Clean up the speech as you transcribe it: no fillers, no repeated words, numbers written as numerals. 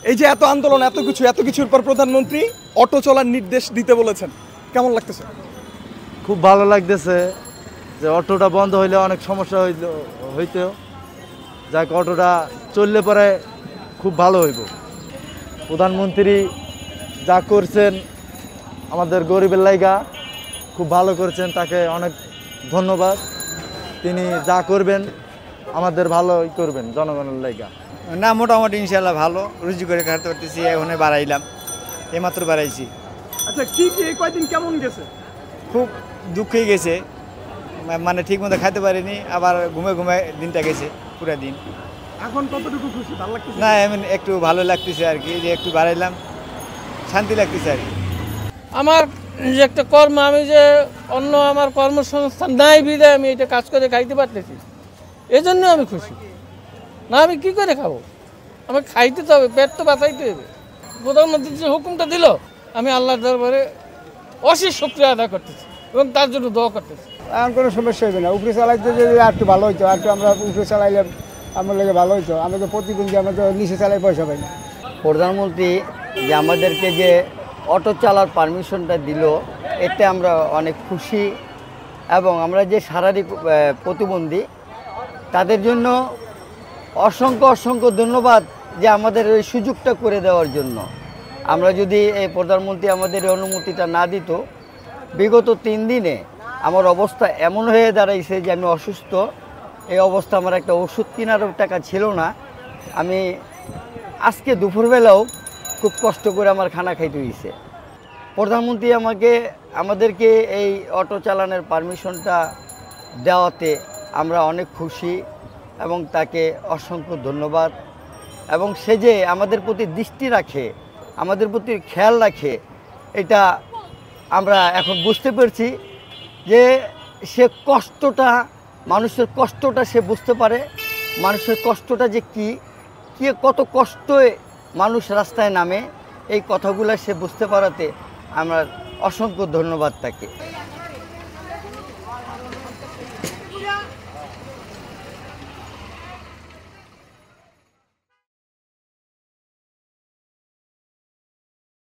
এই যে এত আন্দোলন এত কিছুর পর প্রধানমন্ত্রী অটো চলার নির্দেশ দিতে বলেছেন, কেমন লাগতেছে? খুব ভালো লাগতেছে যে অটোটা বন্ধ হইলে অনেক সমস্যা হইতো, যাক অটোটা চললে পরে খুব ভালো হইব। প্রধানমন্ত্রী যা করছেন আমাদের গরিবের লাইগা খুব ভালো করছেন, তাকে অনেক ধন্যবাদ। তিনি যা করবেন আমাদের ভালোই করবেন জনগণের লাইগা। না, মোটামুটি ইনশাল্লাহ ভালো, রুজি করে খাতে পারতেছি। এখন বাড়াইলাম, এইমাত্র বাড়াইছি। আচ্ছা, কি এই কয়দিন কেমন গেছে? খুব দুঃখই গেছে, মানে ঠিক মতো খাইতে পারিনি, আবার ঘুমে ঘুমে দিনটা গেছে পুরা দিন। এখন কতটুকু খুশি, ভালো লাগতেছে? না, এমন একটু ভালো লাগতেছে আর কি, যে একটু বাড়াইলাম, শান্তি লাগতেছে আর কি। আমার যে একটা কর্ম, আমি যে অন্য আমার কর্মসংস্থান নাই বিধায় আমি এটা কাজ করে খাইতে পারতেছি, এই জন্য আমি খুশি। না আমি কি করে খাবো? আমাকে খাইতে তো হবে, পেট তো বাঁচাইতে হবে। প্রধানমন্ত্রী যে হুকুমটা দিল, আমি আল্লাহর দরবারে অশেষ শুকরিয়া আদায় করতেছি এবং তার জন্য দোয়া করতেছি। এখন কোনো সমস্যা হবে না। উপরে চালাইতে যদি আর একটু ভালো হইতো, আর একটু আমরা উপরে চালাইলে আমার লেগে ভালো হইতো। আমরা তো প্রতিদিন আমরা তো নিচে চালাই পয়সা পাই না। প্রধানমন্ত্রী যে আমাদেরকে যে অটো চালার পারমিশনটা দিল, এতে আমরা অনেক খুশি। এবং আমরা যে শারীরিক প্রতিবন্ধী তাদের জন্য অসংখ্য ধন্যবাদ, যে আমাদের এই সুযোগটা করে দেওয়ার জন্য। আমরা যদি এই প্রধানমন্ত্রী আমাদের এই অনুমতিটা না দিত, বিগত 3 দিনে আমার অবস্থা এমন হয়ে দাঁড়াইছে যে আমি অসুস্থ। এই অবস্থা, আমার একটা ওষুধ কেনারও টাকা ছিল না। আমি আজকে দুপুরবেলাও খুব কষ্ট করে আমার খানা খাইতে হয়েছে। প্রধানমন্ত্রী আমাদেরকে এই অটো চালানোর পারমিশনটা দেওয়াতে আমরা অনেক খুশি এবং তাকে অসংখ্য ধন্যবাদ। এবং সে যে আমাদের প্রতি দৃষ্টি রাখে, আমাদের প্রতি খেয়াল রাখে, এটা আমরা এখন বুঝতে পারছি যে সে কষ্টটা, মানুষের কষ্টটা সে বুঝতে পারে। মানুষের কষ্টটা যে কী কত কষ্টে মানুষ রাস্তায় নামে, এই কথাগুলো সে বুঝতে পারাতে আমরা অসংখ্য ধন্যবাদ তাকে।